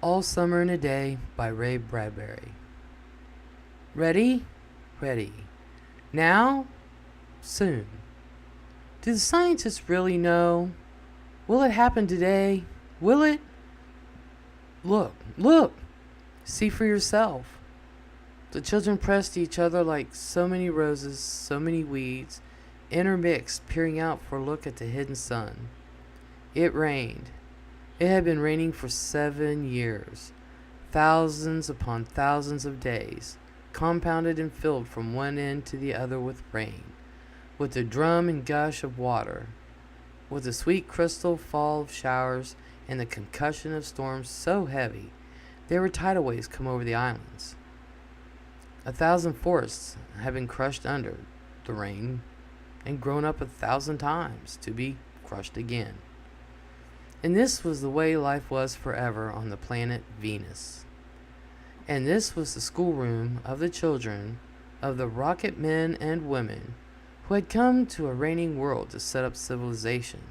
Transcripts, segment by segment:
All Summer in a Day by Ray Bradbury. Ready? Ready. Now? Soon. Do the scientists really know? Will it happen today? Will it? Look, look! See for yourself. The children pressed each other like so many roses, so many weeds, intermixed, peering out for a look at the hidden sun. It rained. It had been raining for 7 years, thousands upon thousands of days, compounded and filled from one end to the other with rain, with the drum and gush of water, with the sweet crystal fall of showers and the concussion of storms so heavy there were tidal waves come over the islands. 1,000 forests had been crushed under the rain and grown up 1,000 times to be crushed again. And this was the way life was forever on the planet Venus. And this was the schoolroom of the children of the rocket men and women who had come to a raining world to set up civilization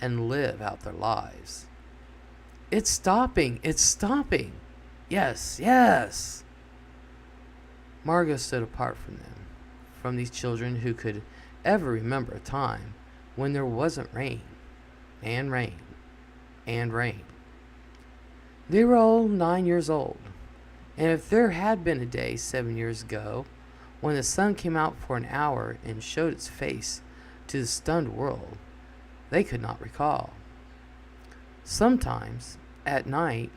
and live out their lives. It's stopping! It's stopping! Yes, yes! Margot stood apart from them, from these children who could ever remember a time when there wasn't rain, and rain, and rain. They were all 9 years old, and if there had been a day 7 years ago when the sun came out for an hour and showed its face to the stunned world, they could not recall. Sometimes, at night,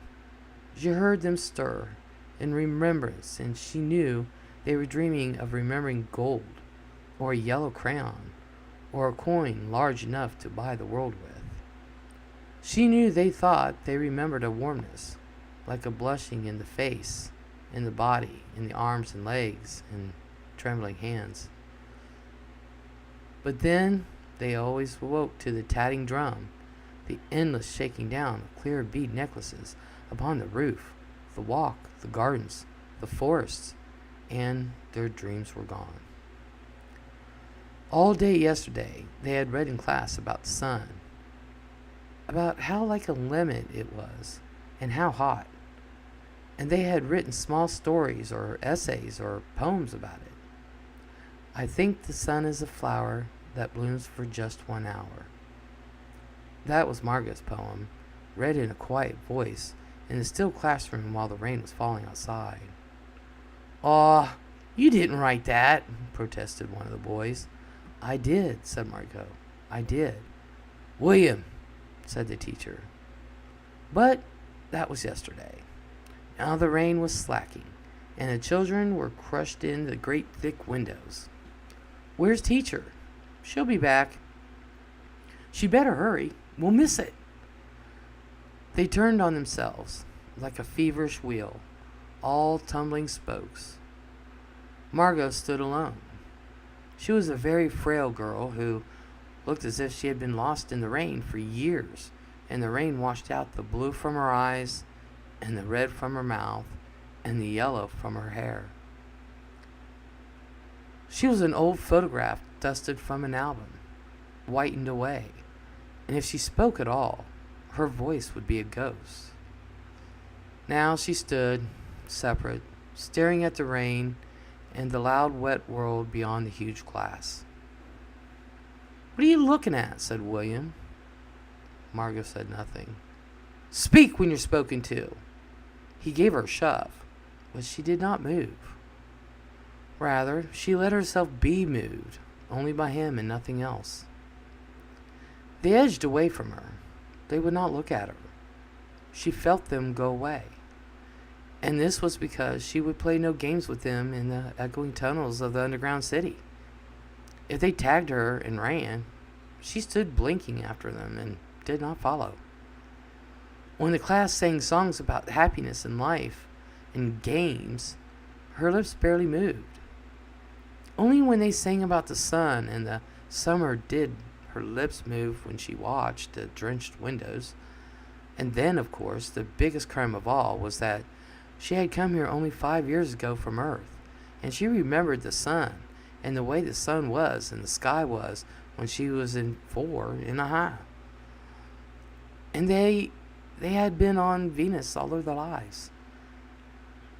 she heard them stir in remembrance, and she knew they were dreaming of remembering gold, or a yellow crayon, or a coin large enough to buy the world with. She knew they thought they remembered a warmness, like a blushing in the face, in the body, in the arms and legs, and trembling hands. But then they always awoke to the tatting drum, the endless shaking down of clear bead necklaces upon the roof, the walk, the gardens, the forests, and their dreams were gone. All day yesterday they had read in class about the sun, about how like a lemon it was, and how hot, and they had written small stories or essays or poems about it. I think the sun is a flower that blooms for just 1 hour. That was Margot's poem, read in a quiet voice in the still classroom while the rain was falling outside. "Aw, you didn't write that," protested one of the boys. "I did," said Margot. "I did." "William," said the teacher. But that was yesterday. Now the rain was slacking, and the children were crushed in the great thick windows. "Where's teacher? She'll be back." "She better hurry. We'll miss it." They turned on themselves like a feverish wheel, all tumbling spokes. Margot stood alone. She was a very frail girl who looked as if she had been lost in the rain for years, and the rain washed out the blue from her eyes, and the red from her mouth, and the yellow from her hair. She was an old photograph dusted from an album, whitened away, and if she spoke at all, her voice would be a ghost. Now she stood, separate, staring at the rain and the loud, wet world beyond the huge glass. "What are you looking at?" said William. Margot said nothing. "Speak when you're spoken to." He gave her a shove, but she did not move. Rather, she let herself be moved, only by him and nothing else. They edged away from her. They would not look at her. She felt them go away. And this was because she would play no games with them in the echoing tunnels of the underground city. If they tagged her and ran, she stood blinking after them and did not follow. When the class sang songs about happiness and life and games, her lips barely moved. Only when they sang about the sun and the summer did her lips move when she watched the drenched windows. And then, of course, the biggest crime of all was that she had come here only 5 years ago from Earth, and she remembered the sun and the way the sun was and the sky was when she was in 4 and a half. And they they had been on Venus all of their lives.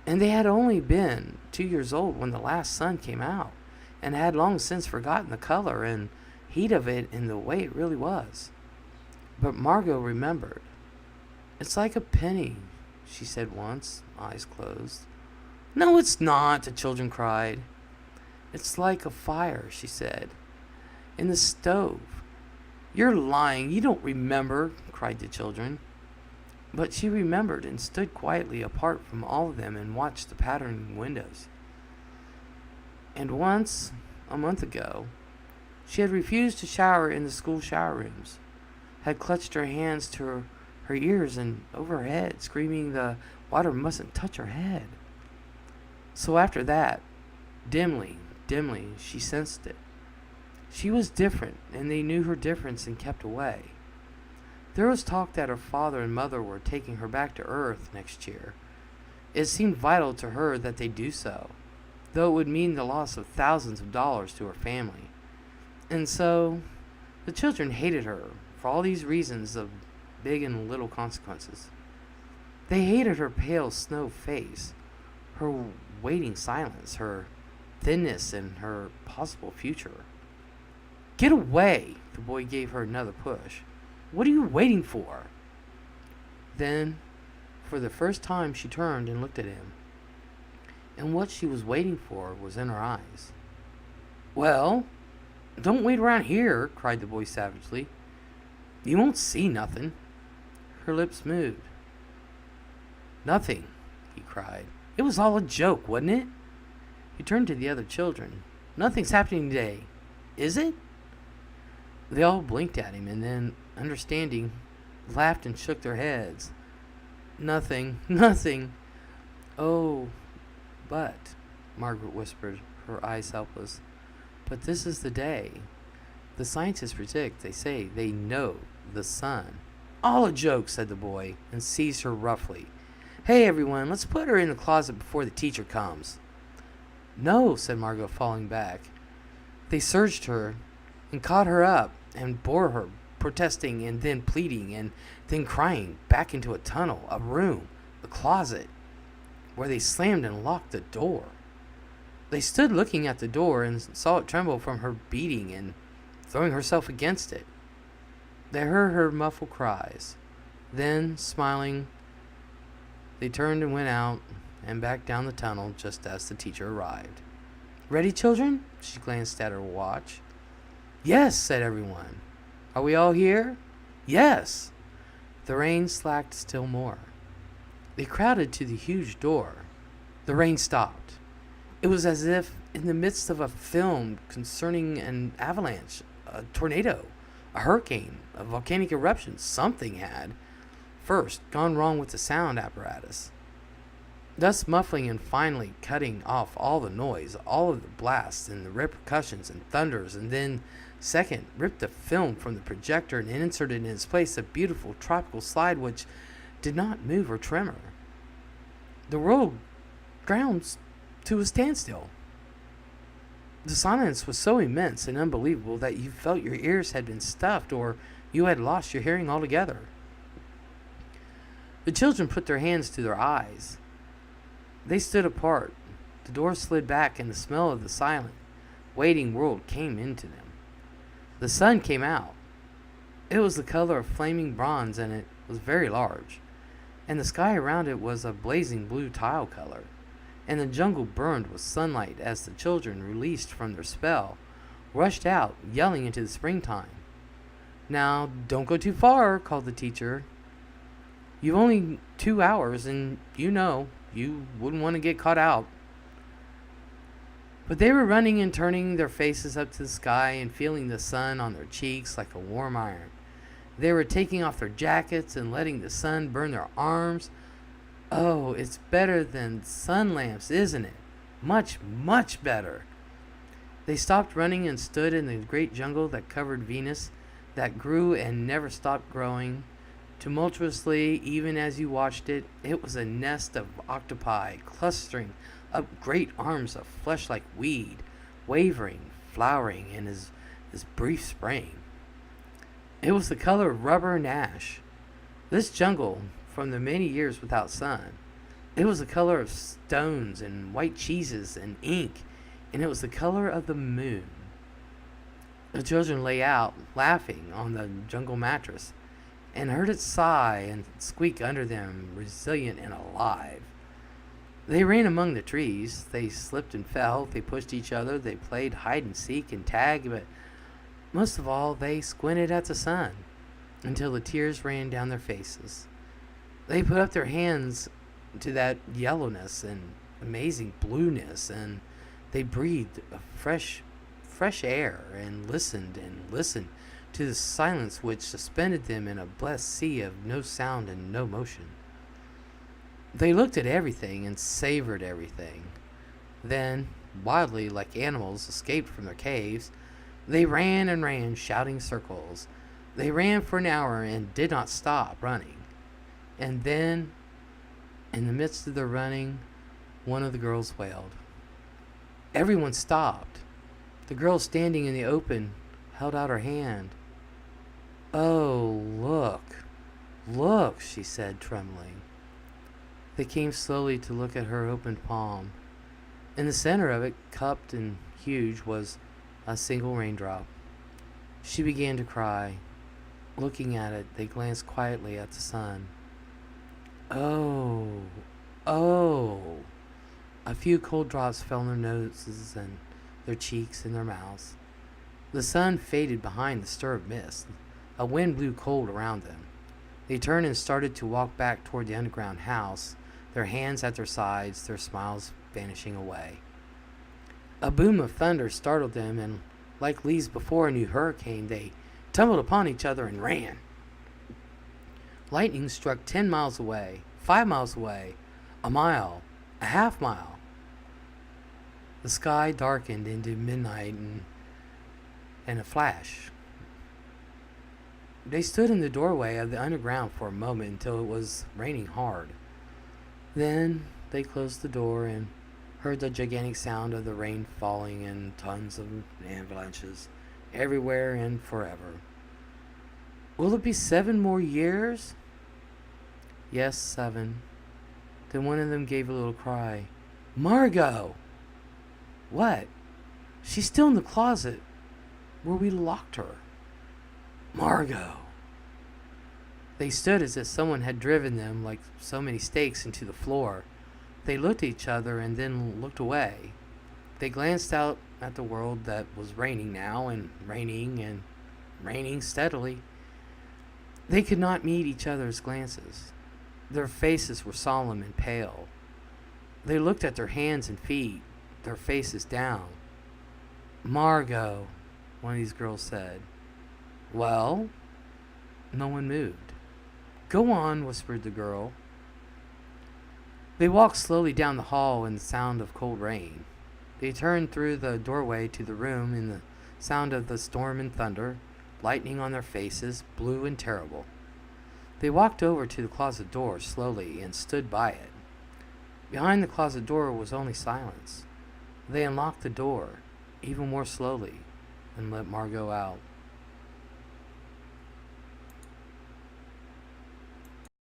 And they had only been 2 years old when the last sun came out, and had long since forgotten the color and heat of it and the way it really was. But Margot remembered. "It's like a penny," she said once, eyes closed. "No, it's not," the children cried. "It's like a fire," she said, "in the stove." "You're lying, you don't remember," cried the children. But she remembered and stood quietly apart from all of them and watched the patterning windows. And once, a month ago, she had refused to shower in the school shower rooms, had clutched her hands to her ears and over her head, screaming the water mustn't touch her head. So after that, dimly, she sensed it. She was different, and they knew her difference and kept away. There was talk that her father and mother were taking her back to Earth next year. It seemed vital to her that they do so, though it would mean the loss of thousands of dollars to her family. And so, the children hated her for all these reasons of big and little consequences. They hated her pale snow face, her waiting silence, her thinness, and her possible future. "Get away!" The boy gave her another push. "What are you waiting for?" Then, for the first time, she turned and looked at him. And what she was waiting for was in her eyes. "Well, don't wait around here," cried the boy savagely. "You won't see nothing." Her lips moved. "Nothing," he cried. "It was all a joke, wasn't it?" He turned to the other children. "Nothing's happening today, is it?" They all blinked at him and then, understanding, laughed and shook their heads. "Nothing, nothing." "Oh, but," Margaret whispered, her eyes helpless, "but this is the day. The scientists predict, they say, they know the sun." "All a joke," said the boy, and seized her roughly. "Hey, everyone, let's put her in the closet before the teacher comes." "No," said Margot, falling back. They surged her and caught her up and bore her, protesting and then pleading and then crying, back into a tunnel, a room, a closet, where they slammed and locked the door. They stood looking at the door and saw it tremble from her beating and throwing herself against it. They heard her muffled cries. Then, smiling, they turned and went out and back down the tunnel just as the teacher arrived. "Ready, children?" She glanced at her watch. "Yes," said everyone. "Are we all here?" "Yes." The rain slacked still more. They crowded to the huge door. The rain stopped. It was as if in the midst of a film concerning an avalanche, a tornado, a hurricane, a volcanic eruption. Something had, first, gone wrong with the sound apparatus, thus muffling and finally cutting off all the noise, all of the blasts and the repercussions and thunders, and then, second, ripped the film from the projector and inserted in its place a beautiful tropical slide which did not move or tremor. The world ground to a standstill. The silence was so immense and unbelievable that you felt your ears had been stuffed or you had lost your hearing altogether. The children put their hands to their eyes. They stood apart. The door slid back and the smell of the silent, waiting world came into them. The sun came out. It was the color of flaming bronze and it was very large, and the sky around it was a blazing blue tile color, and the jungle burned with sunlight as the children, released from their spell, rushed out, yelling into the springtime. "Now, don't go too far," called the teacher. "You've only 2 hours, and you wouldn't want to get caught out." But they were running and turning their faces up to the sky and feeling the sun on their cheeks like a warm iron. They were taking off their jackets and letting the sun burn their arms. Oh, it's better than sun lamps, isn't it? Much, much better. They stopped running and stood in the great jungle that covered Venus, that grew and never stopped growing. Tumultuously, even as you watched it, it was a nest of octopi clustering up great arms of flesh like weed, wavering, flowering in his brief spraying. It was the color of rubber and ash. This jungle, from the many years without sun, it was the color of stones and white cheeses and ink, and it was the color of the moon. The children lay out, laughing, on the jungle mattress, and heard it sigh and squeak under them, resilient and alive. They ran among the trees, they slipped and fell, they pushed each other, they played hide and seek and tag, but most of all, they squinted at the sun until the tears ran down their faces. They put up their hands to that yellowness and amazing blueness, and they breathed a fresh air and listened to the silence which suspended them in a blessed sea of no sound and no motion. They looked at everything and savored everything. Then, wildly, like animals escaped from their caves, they ran and ran, shouting circles. They ran for an hour and did not stop running. And then, in the midst of their running, one of the girls wailed. Everyone stopped. The girl standing in the open held out her hand. "Oh, look," she said, trembling. They came slowly to look at her opened palm. In the center of it, cupped and huge, was a single raindrop. She began to cry. Looking at it, they glanced quietly at the sun. Oh, oh. A few cold drops fell on their noses and their cheeks and their mouths. The sun faded behind the stir of mist. A wind blew cold around them. They turned and started to walk back toward the underground house, their hands at their sides, their smiles vanishing away. A boom of thunder startled them, and like leaves before a new hurricane, they tumbled upon each other and ran. Lightning struck 10 miles away, 5 miles away, a mile, a half mile. The sky darkened into midnight and a flash. They stood in the doorway of the underground for a moment until it was raining hard. Then they closed the door and heard the gigantic sound of the rain falling in tons of avalanches everywhere and forever. Will it be 7 more years? Yes, 7. Then one of them gave a little cry. Margot! What? She's still in the closet where we locked her. Margot! They stood as if someone had driven them like so many stakes into the floor. They looked at each other and then looked away. They glanced out at the world that was raining now, and raining steadily. They could not meet each other's glances. Their faces were solemn and pale. They looked at their hands and feet, their faces down. Margot, one of these girls said. Well? No one moved. Go on, whispered the girl. They walked slowly down the hall in the sound of cold rain. They turned through the doorway to the room in the sound of the storm and thunder, lightning on their faces, blue and terrible. They walked over to the closet door slowly and stood by it. Behind the closet door was only silence. They unlocked the door, even more slowly, and let Margot out.